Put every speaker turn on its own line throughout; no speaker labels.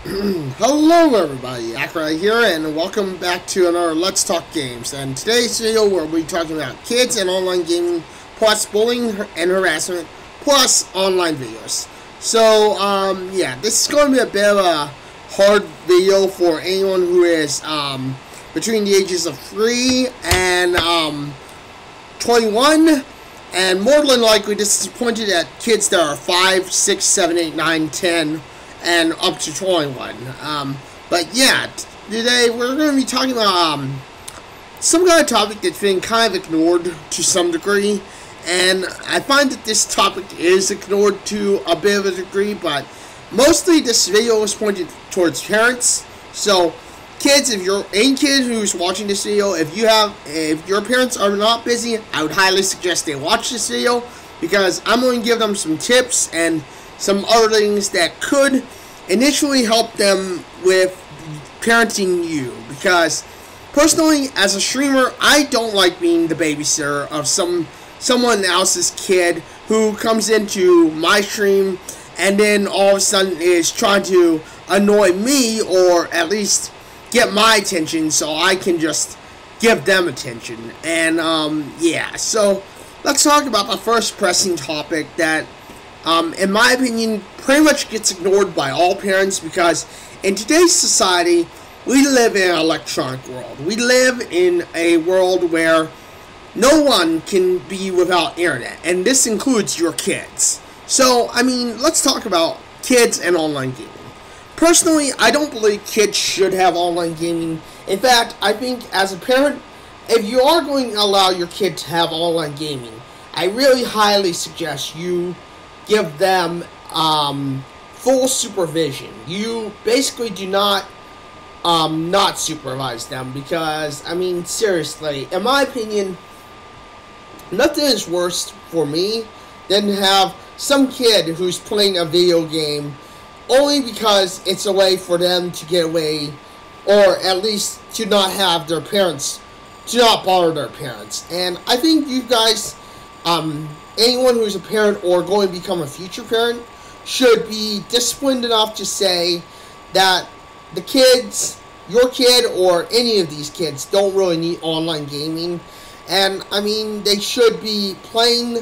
Hello everybody, Akra here, and welcome back to another Let's Talk Games. And today's video we'll be talking about kids and online gaming, plus bullying and harassment, plus online videos. So, yeah, this is going to be a bit of a hard video for anyone who is between the ages of 3 and 21. And more than likely, this is pointed at kids that are 5, 6, 7, 8, 9, 10, and up to 21. But yeah, today we're going to be talking about some kind of topic that's been kind of ignored to some degree. And I find that this topic is ignored to a bit of a degree, but mostly this video is pointed towards parents. So kids, if you're any kid who's watching this video, if your parents are not busy, I would highly suggest they watch this video, because I'm going to give them some tips and some other things that could initially help them with parenting you. Because personally, as a streamer, I don't like being the babysitter of someone else's kid who comes into my stream and then all of a sudden is trying to annoy me, or at least get my attention so I can just give them attention. And yeah, so let's talk about the first pressing topic that in my opinion pretty much gets ignored by all parents, because in today's society we live in an electronic world. We live in a world where no one can be without internet, and this includes your kids. So I mean, let's talk about kids and online gaming. Personally, I don't believe kids should have online gaming. In fact, I think as a parent, if you are going to allow your kid to have online gaming, I really highly suggest you give them full supervision. You basically do not supervise them, because, I mean, seriously, in my opinion, nothing is worse for me than to have some kid who's playing a video game only because it's a way for them to get away, or at least to not have their parents, to not bother their parents. And I think you guys, anyone who's a parent or going to become a future parent, should be disciplined enough to say that the kids, your kid or any of these kids, don't really need online gaming. And I mean, they should be playing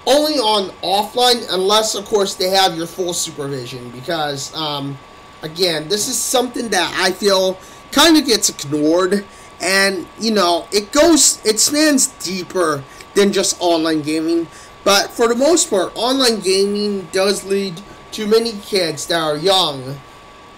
only on offline, unless of course they have your full supervision, because again, this is something that I feel kind of gets ignored, and you know, it spans deeper than just online gaming. But for the most part, online gaming does lead to many kids that are young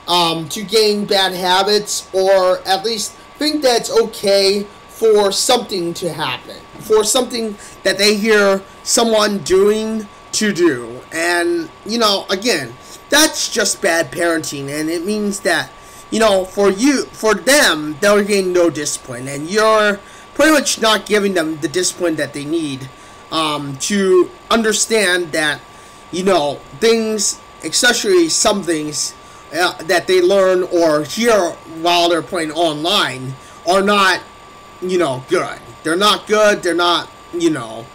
to gain bad habits, or at least think that it's okay for something to happen, for something that they hear someone doing to do. And you know, again, that's just bad parenting, and it means that, you know, for them, they're getting no discipline, and you're pretty much not giving them the discipline that they need to understand that, you know, things, especially some things that they learn or hear while they're playing online, are not, you know, good. They're not good. They're not, you know,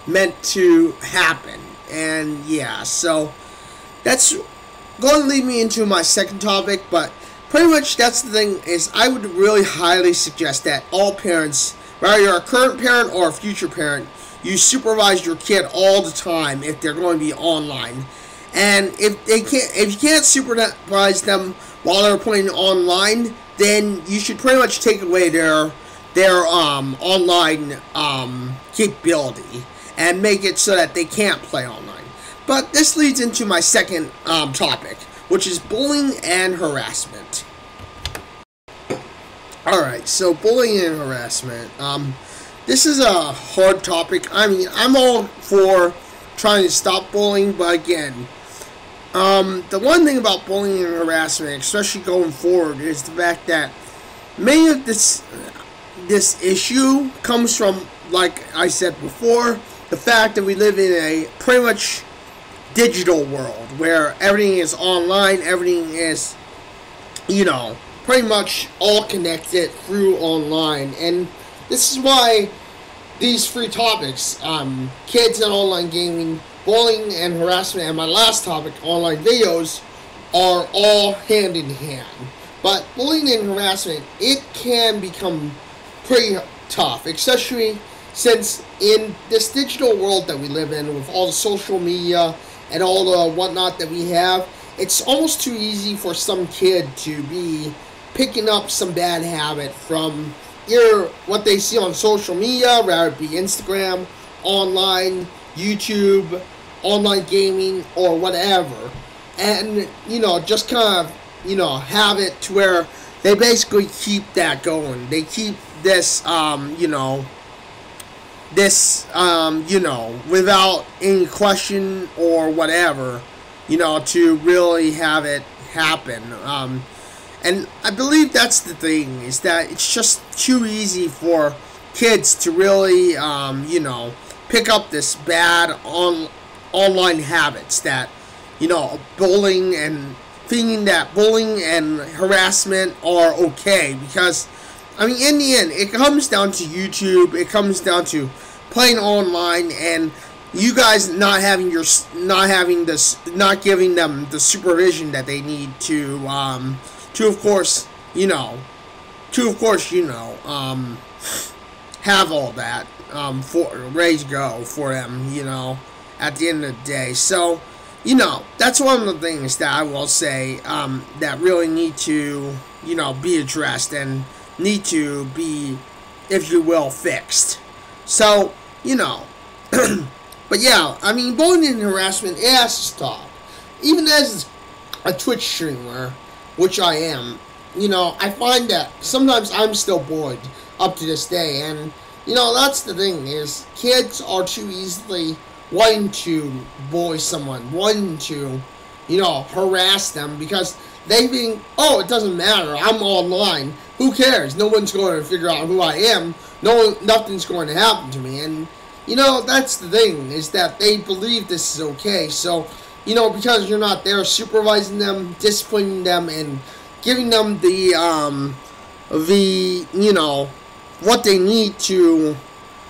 meant to happen. And yeah, so that's going to lead me into my second topic. But pretty much that's the thing, is I would really highly suggest that all parents, whether you're a current parent or a future parent, you supervise your kid all the time if they're going to be online. And if you can't supervise them while they're playing online, then you should pretty much take away their online capability and make it so that they can't play online. But this leads into my second topic, which is bullying and harassment. Alright, so bullying and harassment. This is a hard topic. I mean, I'm all for trying to stop bullying, but again, the one thing about bullying and harassment, especially going forward, is the fact that many of this issue comes from, like I said before, the fact that we live in a pretty much digital world where everything is online, everything is, you know, pretty much all connected through online. And this is why these three topics, kids and online gaming, bullying and harassment, and my last topic, online videos, are all hand in hand. But bullying and harassment, it can become pretty tough, especially since in this digital world that we live in, with all the social media and all the whatnot that we have, it's almost too easy for some kid to be picking up some bad habit from either what they see on social media, whether it be Instagram, online, YouTube, online gaming, or whatever. And, just kind of, have it to where they basically keep that going. They keep this, without any question or whatever, to really have it happen. And I believe that's the thing, is that it's just too easy for kids to really, pick up this bad online habits that, bullying, and thinking that bullying and harassment are okay. Because, in the end, it comes down to YouTube, it comes down to playing online, and you guys not giving them the supervision that they need to of course, have all that ready to go for them, at the end of the day. So, that's one of the things that I will say that really need to, be addressed and need to be, if you will, fixed. So, but yeah, bullying and harassment, it has to stop. Even as a Twitch streamer, which I am, I find that sometimes I'm still bullied up to this day. And, that's the thing, is kids are too easily wanting to bully someone, wanting to, harass them, because they think, oh, it doesn't matter, I'm online, who cares, no one's going to figure out who I am, nothing's going to happen to me. And, that's the thing, is that they believe this is okay. So, because you're not there supervising them, disciplining them, and giving them the what they need to,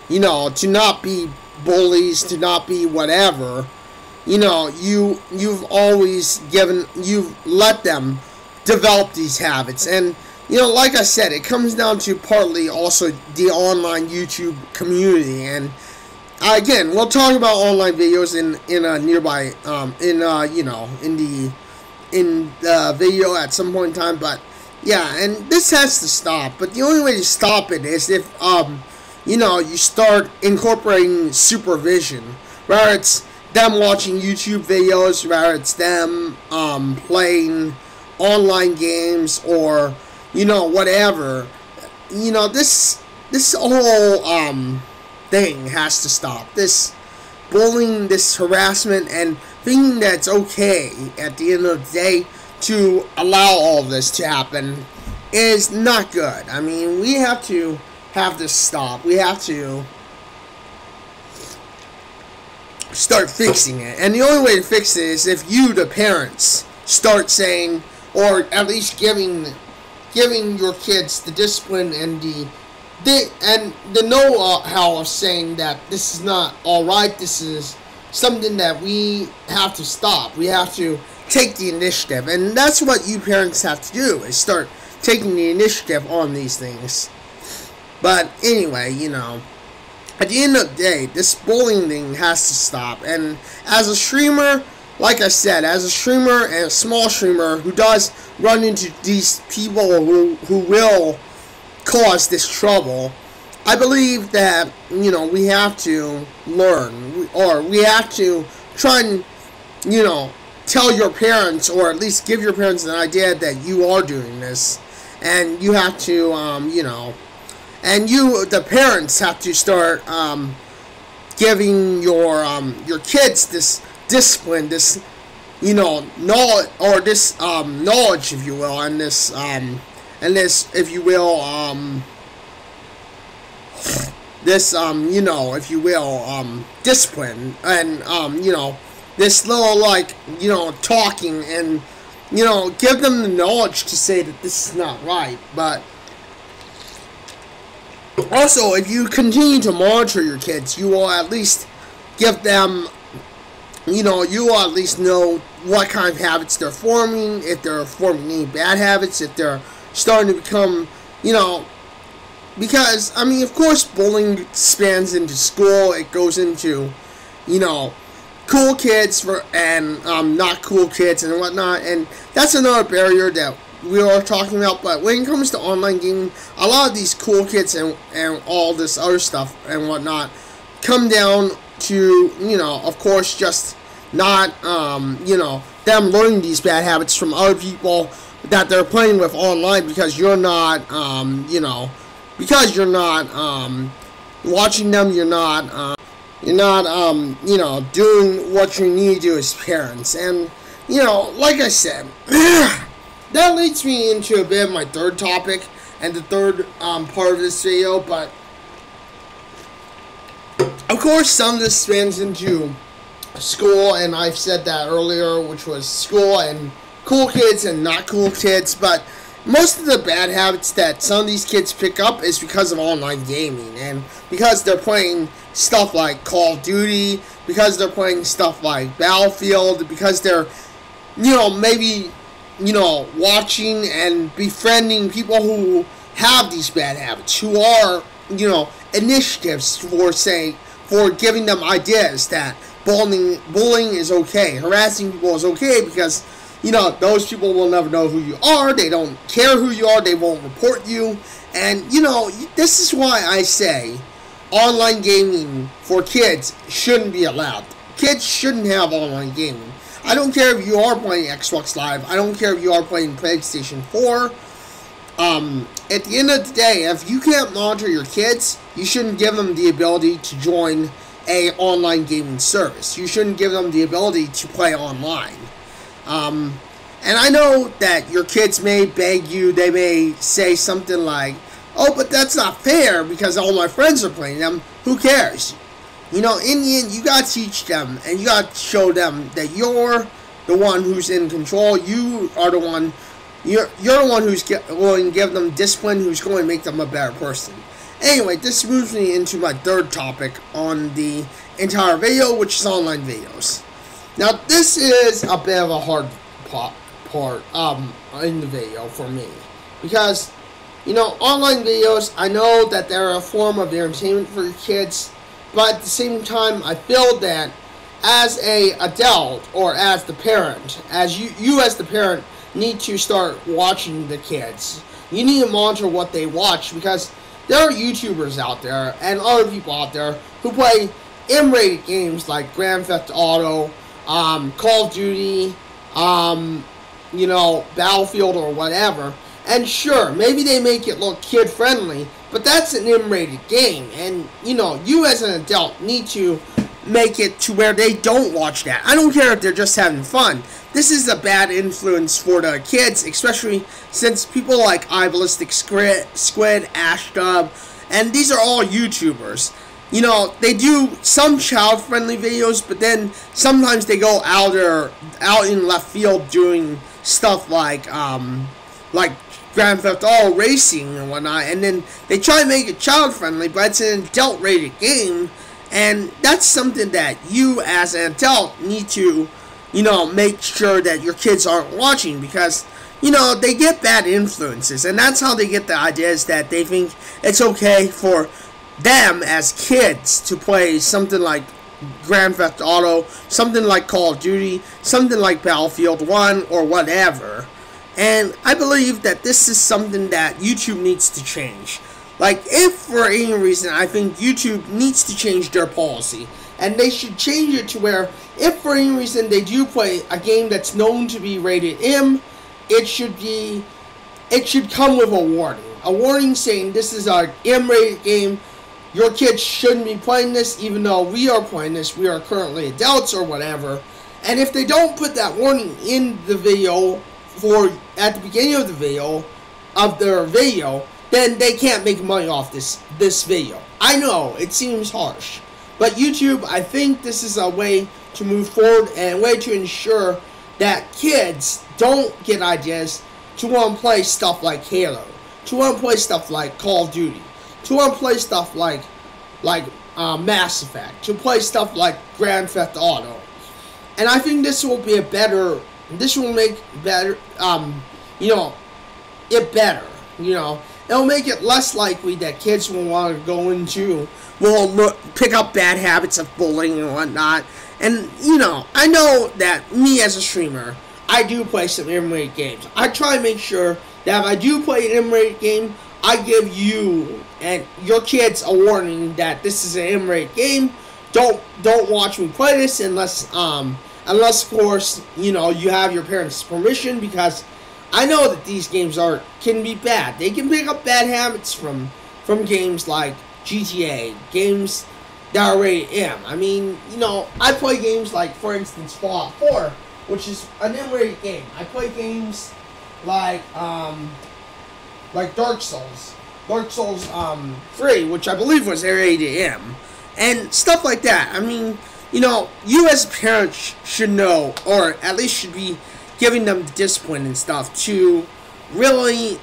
to not be bullies, to not be whatever, you've let them develop these habits. And, like I said, it comes down to partly also the online YouTube community. And, again, we'll talk about online videos in a nearby, in the video at some point in time. But, yeah, and this has to stop. But the only way to stop it is if, you start incorporating supervision. Whether it's them watching YouTube videos, whether it's them playing online games, or, whatever. This whole thing has to stop. This bullying, this harassment, and thinking that it's okay at the end of the day to allow all this to happen is not good. We have to have this stop. We have to start fixing it. And the only way to fix it is if you, the parents, start saying, or at least giving your kids the discipline and the know-how of saying that this is not alright, this is something that we have to stop. We have to take the initiative. And that's what you parents have to do, is start taking the initiative on these things. But anyway, at the end of the day, this bullying thing has to stop. And as a streamer, like I said, as a streamer and a small streamer who does run into these people who will cause this trouble, I believe that, we have to learn, or we have to try and, tell your parents, or at least give your parents an idea that you are doing this. And you have to, and the parents have to start giving your kids this discipline, this knowledge, or this knowledge, if you will, and this if you will this if you will discipline, and this little talking, and give them the knowledge to say that this is not right. But also, if you continue to monitor your kids, you will at least give them you at least know what kind of habits they're forming, if they're forming any bad habits, if they're starting to become, because, of course, bullying spans into school. It goes into, cool kids and not cool kids and whatnot, and that's another barrier that we are talking about. But when it comes to online gaming, a lot of these cool kids and all this other stuff and whatnot come down to, of course, just not, them learning these bad habits from other people that they're playing with online, because you're not, because you're not watching them, you're not doing what you need to do as parents. And, like I said, that leads me into a bit of my third topic and the third part of this video. But, of course, some of this spans into school, and I've said that earlier, which was school and cool kids and not cool kids. But most of the bad habits that some of these kids pick up is because of online gaming, and because they're playing stuff like Call of Duty, because they're playing stuff like Battlefield, because they're, maybe, watching and befriending people who have these bad habits, who are, initiatives for giving them ideas that bullying is okay, harassing people is okay, because those people will never know who you are. They don't care who you are. They won't report you. And, this is why I say online gaming for kids shouldn't be allowed. Kids shouldn't have online gaming. I don't care if you are playing Xbox Live. I don't care if you are playing PlayStation 4. At the end of the day, if you can't monitor your kids, you shouldn't give them the ability to join a online gaming service. You shouldn't give them the ability to play online. And I know that your kids may beg you, they may say something like, oh, but that's not fair because all my friends are playing them. Who cares? In the end, you gotta teach them, and you gotta show them that you're the one who's in control. You are the one, you're the one who's going to give them discipline, who's going to make them a better person. Anyway, this moves me into my third topic on the entire video, which is online videos. Now, this is a bit of a hard part in the video for me, because, online videos, I know that they're a form of entertainment for your kids, but at the same time, I feel that as a adult, or as the parent, as you as the parent, need to start watching the kids. You need to monitor what they watch, because there are YouTubers out there and other people out there who play M-rated games like Grand Theft Auto, Call of Duty, Battlefield or whatever. And sure, maybe they make it look kid-friendly, but that's an M-rated game. And, you as an adult need to make it to where they don't watch that. I don't care if they're just having fun. This is a bad influence for the kids, especially since people like iBallistic Squid, Ashdub, and these are all YouTubers. They do some child-friendly videos, but then sometimes they go out in left field doing stuff like Grand Theft Auto racing and whatnot, and then they try to make it child-friendly, but it's an adult-rated game, and that's something that you as an adult need to, make sure that your kids aren't watching, because, they get bad influences, and that's how they get the ideas that they think it's okay for them as kids to play something like Grand Theft Auto, something like Call of Duty, something like Battlefield 1, or whatever. And I believe that this is something that YouTube needs to change. Like, if for any reason, I think YouTube needs to change their policy. And they should change it to where, if for any reason they do play a game that's known to be rated M, it should come with a warning. A warning saying this is our M-rated game. Your kids shouldn't be playing this, even though we are playing this. We are currently adults or whatever. And if they don't put that warning in the video at the beginning of the video, then they can't make money off this video. I know, it seems harsh. But YouTube, I think this is a way to move forward and a way to ensure that kids don't get ideas to want to play stuff like Halo, to want to play stuff like Call of Duty, to want to play stuff like Mass Effect, to play stuff like Grand Theft Auto. And I think this will be a better, this will make better, you know, it better, you know. It'll make it less likely that kids will want to go into, will pick up bad habits of bullying and whatnot. And, you know, I know that me as a streamer, I do play some M-rated games. I try to make sure that if I do play an M-rated game, I give you and your kids a warning that this is an M-rated game. Don't watch me play this unless of course, you know, you have your parents' permission, because I know that these games can be bad. They can pick up bad habits from games like GTA, games that are rated M. I mean, you know, I play games like, for instance, Fallout 4, which is an M-rated game. I play games like Dark Souls 3, which I believe was rated M, and stuff like that. I mean, you know, you as parents should know, or at least should be giving them the discipline and stuff to really,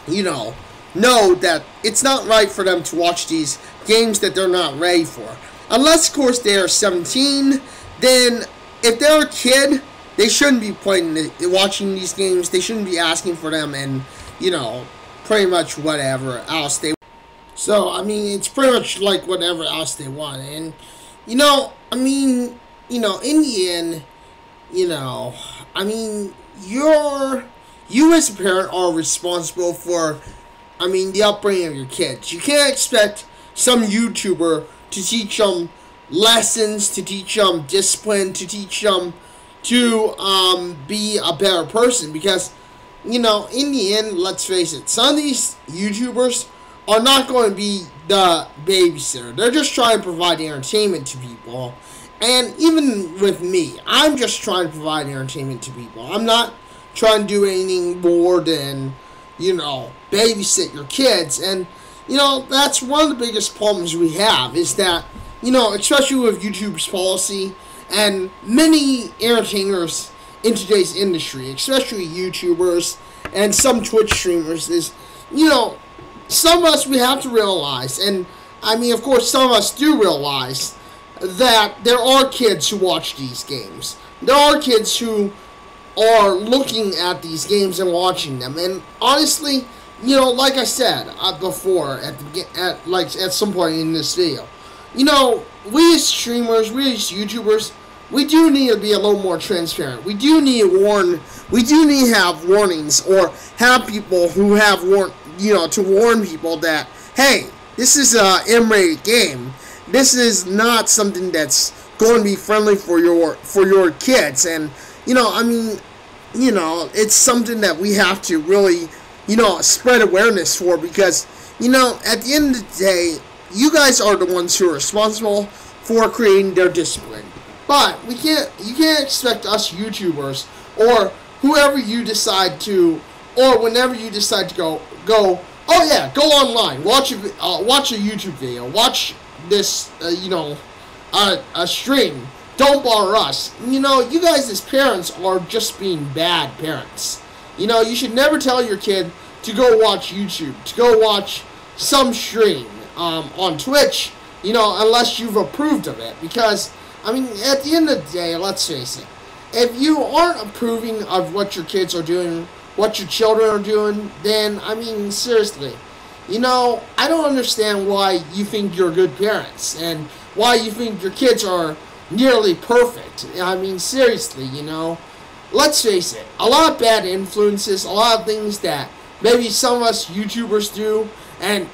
you know that it's not right for them to watch these games that they're not ready for. Unless, of course, they are 17, then if they're a kid, they shouldn't be watching these games. They shouldn't be asking for them, and, you know, pretty much whatever else they. So, I mean, it's pretty much like whatever else they want. And, you know, I mean, you know, in the end, you know, I mean, you as a parent are responsible for, I mean, the upbringing of your kids. You can't expect some YouTuber to teach them lessons, to teach them discipline, to teach them to be a better person, because, you know, in the end, let's face it, some of these YouTubers are not going to be the babysitter. They're just trying to provide entertainment to people. And even with me, I'm just trying to provide entertainment to people. I'm not trying to do anything more than, you know, babysit your kids. And, you know, that's one of the biggest problems we have, is that, you know, especially with YouTube's policy and many entertainers in today's industry, especially YouTubers and some Twitch streamers, is, you know, some of us, we have to realize, and I mean, of course, some of us do realize, that there are kids who watch these games. There are kids who are looking at these games and watching them. And honestly, you know, like I said before, at some point in this video, you know, we as streamers, we as YouTubers, we do need to be a little more transparent. We do need to have warnings, or have people who have to warn people that, hey, this is a M-rated game. This is not something that's going to be friendly for your kids. And, you know, I mean, you know, it's something that we have to really, you know, spread awareness for, because, you know, at the end of the day, you guys are the ones who are responsible for creating their discipline. But you can't expect us YouTubers, or whoever you decide to, or whenever you decide to go, oh yeah, go online, watch a YouTube video, watch this, you know, a stream. Don't bother us. You know, you guys as parents are just being bad parents. You know, you should never tell your kid to go watch YouTube, to go watch some stream on Twitch, you know, unless you've approved of it. Because, I mean, at the end of the day, let's face it, if you aren't approving of what your kids are doing, what your children are doing, then, I mean, seriously, you know, I don't understand why you think you're good parents, and why you think your kids are nearly perfect. I mean, seriously, you know, let's face it, a lot of bad influences, a lot of things that maybe some of us YouTubers do, and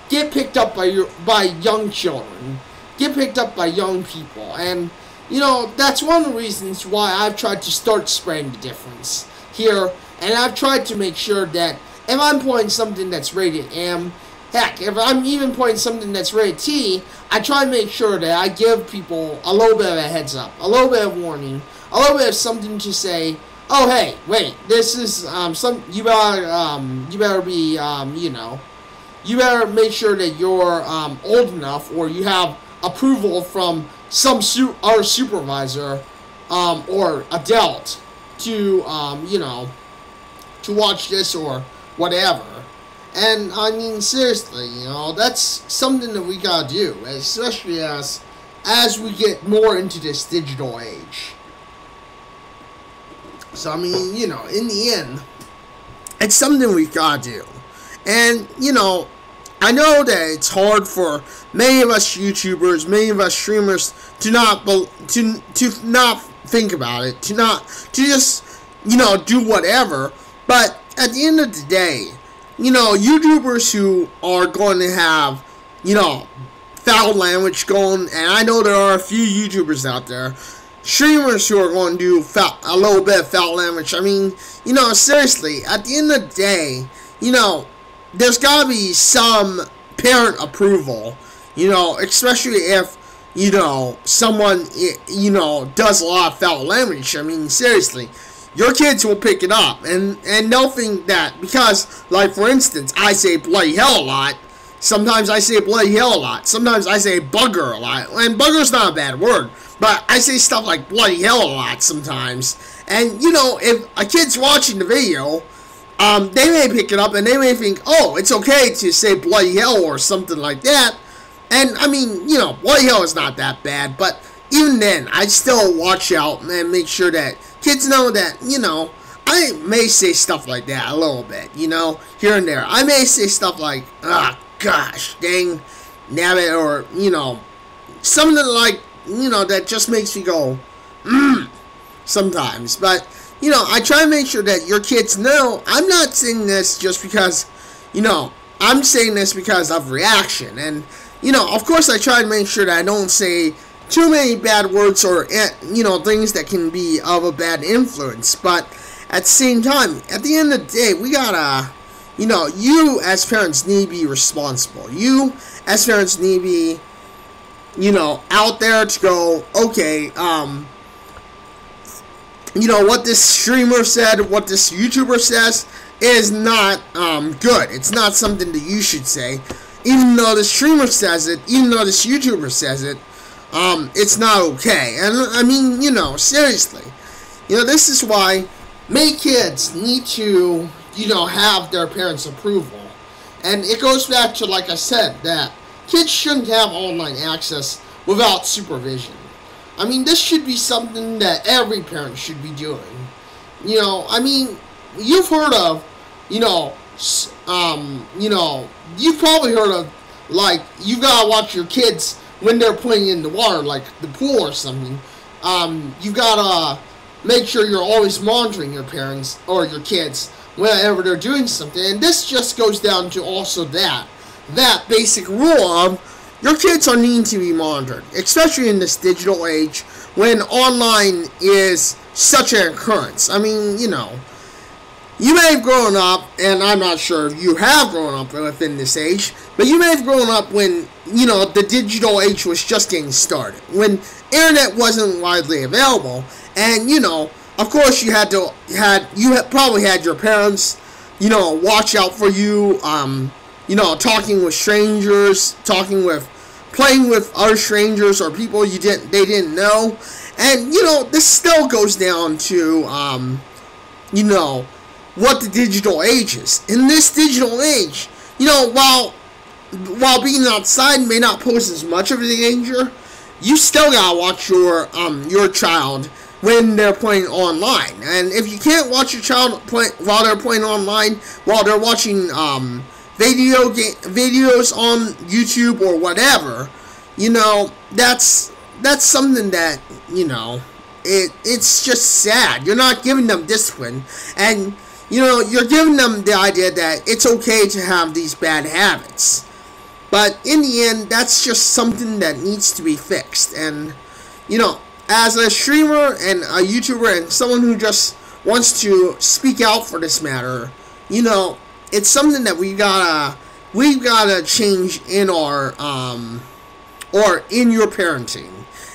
get picked up by young children, get picked up by young people. And, you know, that's one of the reasons why I've tried to start spreading the difference here. And I've tried to make sure that if I'm playing something that's rated M, heck, if I'm even playing something that's rated T, I try to make sure that I give people a little bit of a heads up, a little bit of warning, a little bit of something to say, oh, hey, wait, this is, you better be, you know, you better make sure that you're old enough, or you have approval from some our supervisor or adult to, you know, to watch this or whatever. And I mean, seriously, you know, that's something that we gotta do, especially as as we get more into this digital age. So, I mean, you know, in the end, it's something we gotta do. And, you know, I know that it's hard for many of us YouTubers, many of us streamers to not think about it, to just, you know, do whatever. But at the end of the day, you know, YouTubers who are going to have, you know, foul language going, and I know there are a few YouTubers out there, streamers who are going to do a little bit of foul language. I mean, you know, seriously, at the end of the day, you know, there's got to be some parent approval, you know, especially if, you know, someone, you know, does a lot of foul language. I mean, seriously, your kids will pick it up, and they'll think that because, like, for instance, I say bloody hell a lot. Sometimes I say bloody hell a lot. Sometimes I say bugger a lot. And bugger's not a bad word, but I say stuff like bloody hell a lot sometimes. And, you know, if a kid's watching the video, they may pick it up and they may think, oh, it's okay to say bloody hell or something like that. And, I mean, you know, bloody hell is not that bad, but even then, I still watch out and make sure that kids know that, you know, I may say stuff like that a little bit, you know, here and there. I may say stuff like, gosh, dang, nabbit, or, you know, something like, you know, that just makes me go, sometimes. But, you know, I try to make sure that your kids know I'm not saying this just because, you know, I'm saying this because of reaction. And, you know, of course I try to make sure that I don't say too many bad words or, you know, things that can be of a bad influence. But at the same time, at the end of the day, we gotta, you know, you as parents need to be responsible. You as parents need to be, you know, out there to go, okay, you know, what this streamer said, what this YouTuber says is not good. It's not something that you should say. Even though the streamer says it, even though this YouTuber says it, it's not okay. And I mean, you know, seriously, you know, this is why many kids need to, you know, have their parents' approval. And it goes back to, like I said, that kids shouldn't have online access without supervision. I mean, this should be something that every parent should be doing. You know, I mean, you've heard of, you know, you've probably heard of, like, you gotta watch your kids when they're playing in the water, like the pool or something. You gotta make sure you're always monitoring your parents or your kids whenever they're doing something. And this just goes down to also that basic rule of your kids are needing to be monitored, especially in this digital age when online is such an occurrence. I mean, you know, you may have grown up, and I'm not sure if you have grown up within this age, but you may have grown up when, you know, the digital age was just getting started, when internet wasn't widely available, and, you know, of course you probably had your parents, you know, watch out for you, you know, talking with strangers, playing with other strangers or people they didn't know. And, you know, this still goes down to, you know, what the digital age is. In this digital age, you know, while being outside may not pose as much of a danger, you still gotta watch your child when they're playing online. And if you can't watch your child while they're playing online, while they're watching, videos on YouTube or whatever, you know, that's something that, you know, it's just sad. You're not giving them discipline, and, you know, you're giving them the idea that it's okay to have these bad habits. But in the end, that's just something that needs to be fixed. And, you know, as a streamer and a YouTuber and someone who just wants to speak out for this matter, you know, it's something that we've gotta change in our or in your parenting.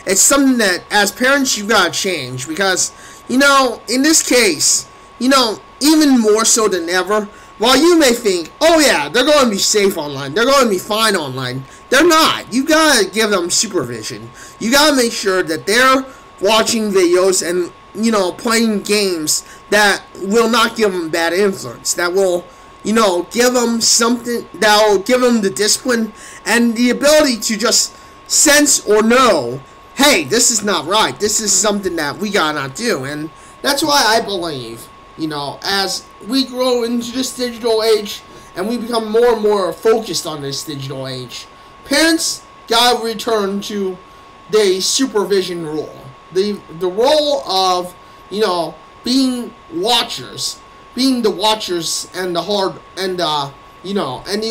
It's something that as parents you've gotta change, because, you know, in this case, you know, even more so than ever, while you may think, oh yeah, they're going to be safe online, they're going to be fine online, they're not. You gotta give them supervision. You gotta make sure that they're watching videos and, you know, playing games that will not give them bad influence, that will, you know, give them something that will give them the discipline and the ability to just sense or know, hey, this is not right. This is something that we gotta not do. And that's why I believe, as we grow into this digital age and we become more and more focused on this digital age, parents gotta return to the supervision role. The role of, being watchers. Being the watchers and the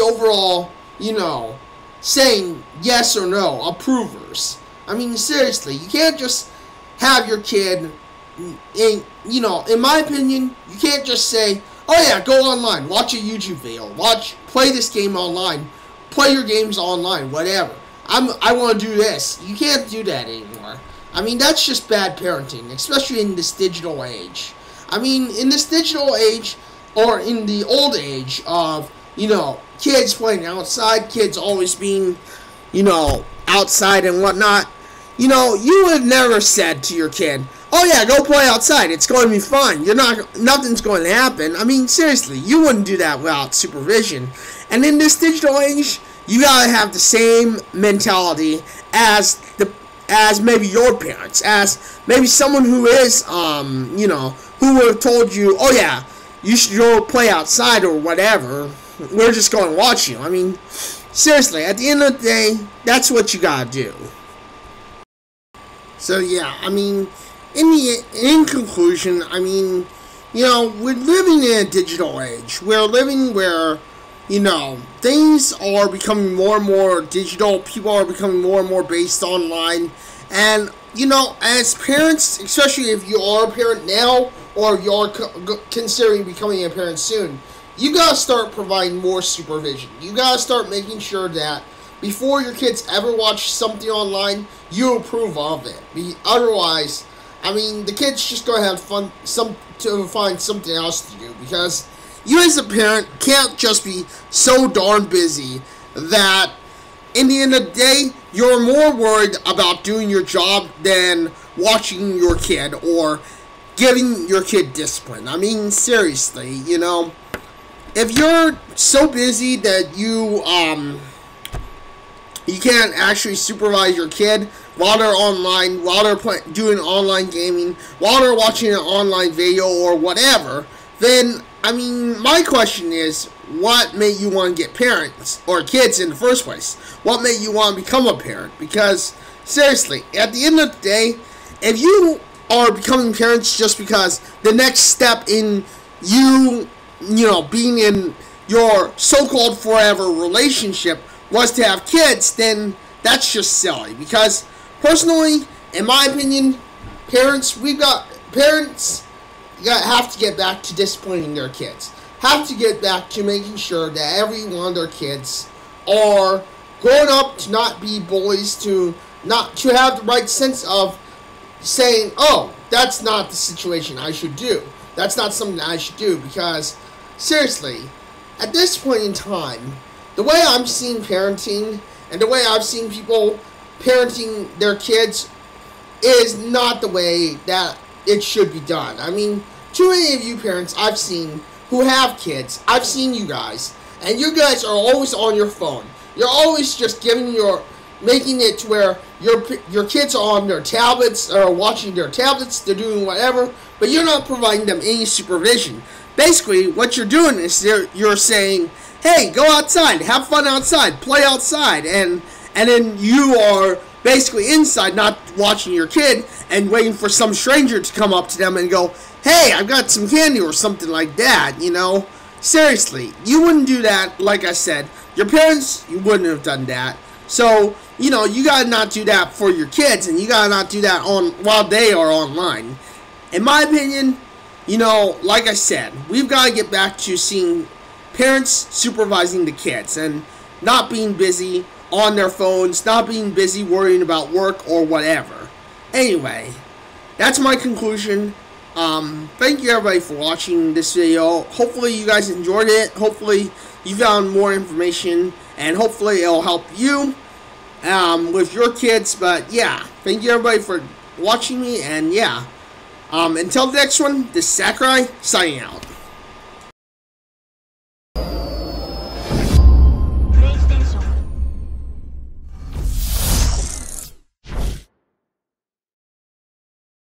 overall, saying yes or no, approvers. I mean, seriously, you can't just have your kid, in my opinion, you can't just say, oh yeah, go online, watch a YouTube video, play this game online, play your games online, whatever. I want to do this. You can't do that anymore. I mean, that's just bad parenting, especially in this digital age. I mean, in this digital age, or in the old age of, kids playing outside, kids always being, outside and whatnot, you would have never said to your kid, oh yeah, go play outside, it's going to be fun, nothing's going to happen. I mean, seriously, you wouldn't do that without supervision. And in this digital age, you gotta have the same mentality as maybe your parents, as maybe someone who is, who would have told you, oh yeah, you should go play outside or whatever, we're just going to watch you. I mean, seriously, at the end of the day, that's what you gotta do. So yeah, I mean, in conclusion, I mean, we're living in a digital age. We're living where, things are becoming more and more digital. People are becoming more and more based online. And, as parents, especially if you are a parent now or you're considering becoming a parent soon, you gotta start providing more supervision. You gotta start making sure that before your kids ever watch something online, you approve of it. Otherwise, I mean, the kid's just gonna have fun to find something else to do, because you as a parent can't just be so darn busy that in the end of the day, you're more worried about doing your job than watching your kid or giving your kid discipline. I mean, seriously, if you're so busy that you can't actually supervise your kid while they're online, while they're doing online gaming, while they're watching an online video or whatever, then, I mean, my question is, what made you want to get parents or kids in the first place? What made you want to become a parent? Because, seriously, at the end of the day, if you are becoming parents just because the next step in you, being in your so-called forever relationship was to have kids, then that's just silly. Because, personally, in my opinion, parents have to get back to disciplining their kids. Have to get back to making sure that every one of their kids are growing up to not be bullies, to have the right sense of saying, oh, that's not the situation I should do. That's not something I should do. Because, seriously, at this point in time, the way I'm seeing parenting and the way I've seen people parenting their kids is not the way that it should be done. I mean, too many of you parents I've seen who have kids, I've seen you guys, and you guys are always on your phone. You're always just making it to where your kids are on their tablets, or watching their tablets, they're doing whatever, but you're not providing them any supervision. Basically, what you're doing is you're saying, hey, go outside, have fun outside, play outside, and then you are basically inside, not watching your kid, and waiting for some stranger to come up to them and go, hey, I've got some candy or something like that, Seriously, you wouldn't do that, like I said. Your parents, you wouldn't have done that. So, you gotta not do that for your kids, and you gotta not do that while they are online. In my opinion, like I said, we've got to get back to seeing parents supervising the kids and not being busy on their phones, not being busy worrying about work or whatever. Anyway, that's my conclusion. Thank you everybody for watching this video. Hopefully you guys enjoyed it. Hopefully you found more information, and hopefully it'll help you with your kids. But yeah, thank you everybody for watching me, and yeah, until the next one, this is Sakurai signing out.